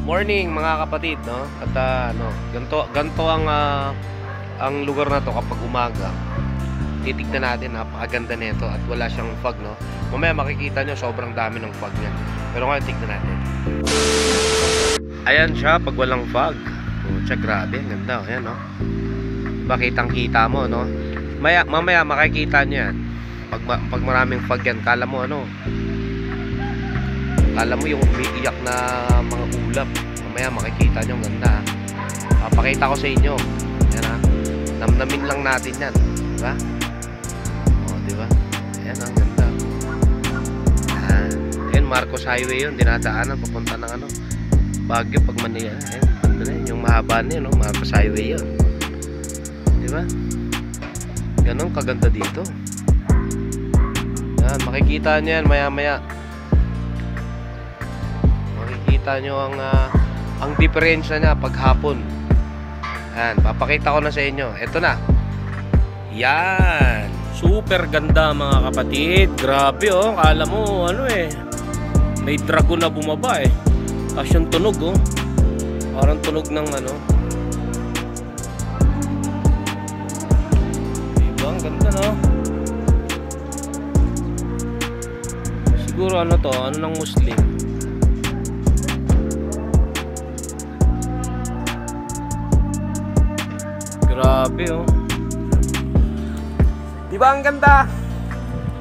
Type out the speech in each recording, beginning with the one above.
Morning mga kapatid, no? At ganto ang lugar na to kapag umaga. Titignan natin, napakaganda nito at wala siyang fog, no? Mamaya makikita nyo sobrang dami ng fog niyan. Pero ngayon tignan natin. Ayan siya pag walang fog. Oh, siya, grabe, ang ganda, oh. Ayan, no? Diba, kitang-kita mo, no? Mamaya makikita nyo yan. Pag maraming fog yan, kala mo yung umiiyak na mga ulap. Mamaya makikita nyo, ang ganda. Papakita ko sa inyo. Ayan, ha? Namnamin lang natin yan, diba? O, diba? Ayan, ang ganda. Ayan, Marcos Highway yun, dinadaanan papunta ng Baguio pag Manila. Ayan, ganda na yun, yung mahaba na yun, no? Marcos Highway yun, diba? Ganun kaganda dito. Ayan, makikita nyo yan maya maya. Makikita nyo ang diferensya niya pag hapon. Ayan, papakita ko na sa inyo. Ito na. Yan, super ganda mga kapatid. Grabe, oh. Kala mo may dragon na bumaba, eh. Tapos yung tunog, oh. Parang tunog ng diba, ang ganda, no? Siguro ng Muslim. Grabe, oh. Diba ang ganda?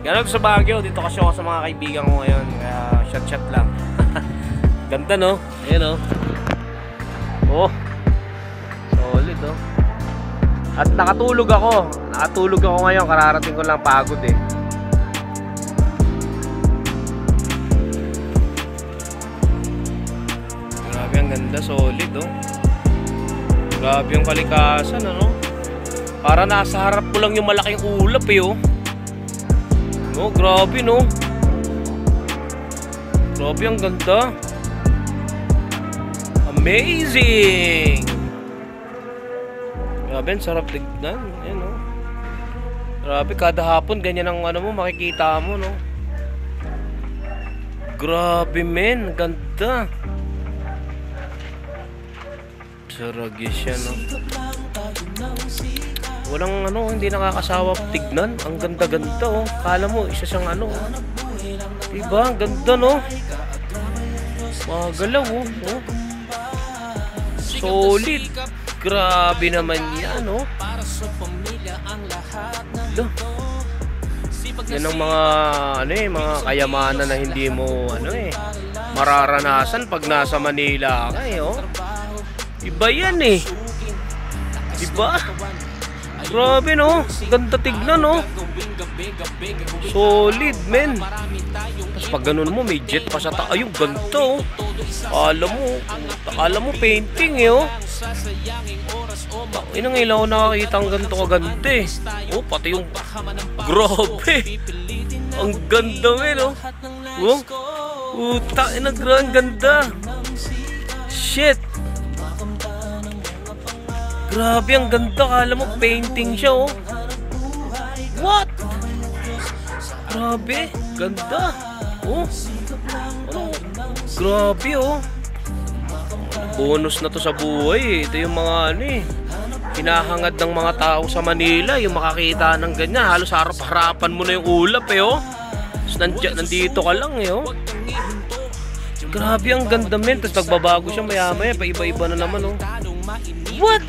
Ganun sa Baguio. Dito kasi ako sa mga kaibigan ko ngayon. Kaya shot lang. Ganda, no? Ayan, oh. Oh, solid, oh. At nakatulog ako ngayon. Kararating ko lang, pagod, eh. Grabe, ang ganda. Solid, oh. Grabe yung kalikasan, para nasa harap ko lang yung malaking ulap, eh, oh. No, grabe, no? Grabe, ang ganda. Amazing! Grabe, ang sarap tignan. Ayan, oh. Grabe, kada hapon ganyan ang makikita mo, no? Grabe, men. Ganda. Saragis yan, no? Walang hindi nakakasawa tignan. Ang ganda-ganda, oh. Kala mo isa siyang diba, ang ganda, no? Magalaw, oh. Solid. Grabe naman yan, oh. Yan ang mga mga kayamanan na hindi mo mararanasan pag nasa Manila ka, eh, oh. Iba yan, eh. Diba? Grabe, no? Ganda tignan, no? Solid, men. Tapos pag ganun mo, may jet pa sa ayun, ganda, oh. Akala mo painting, eh, oh. Ngayon ako nakakita ang ganito kaganda, eh. Oh, pati yung grabe. Ang ganda, men, oh. Oh, ang ganda. Shit. Grabe, ang ganda. Kala mo painting siya, oh. What? Grabe, ganda. Oh. Grabe, oh. Bonus na to sa buhay, eh. Ito yung mga hinahangad ng mga tao sa Manila, yung makakita ng ganyan. Halos harap-harapan mo na yung ulap, eh, oh. Nandito ka lang, eh, oh. Grabe, ang ganda, men. Tapos nagbabago siya maya-maya, pa-iba-iba na naman, oh. What?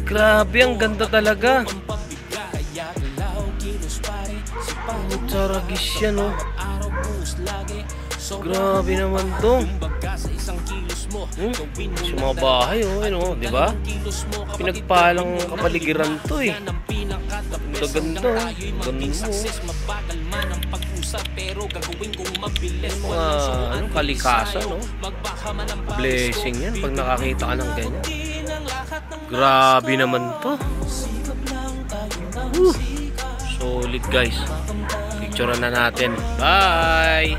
Grabe, ang ganda talaga. Saragis yan, oh. Grabe naman to. Sa mga bahay, oh, diba? Pinagpalang kapaligiran to, eh. Ganda, oh. Ganda mo. Mga kalikasan, no? Blessing yan pag nakakita ka ng ganyan. Grabe naman to. Solid, guys. Picture na natin. Bye!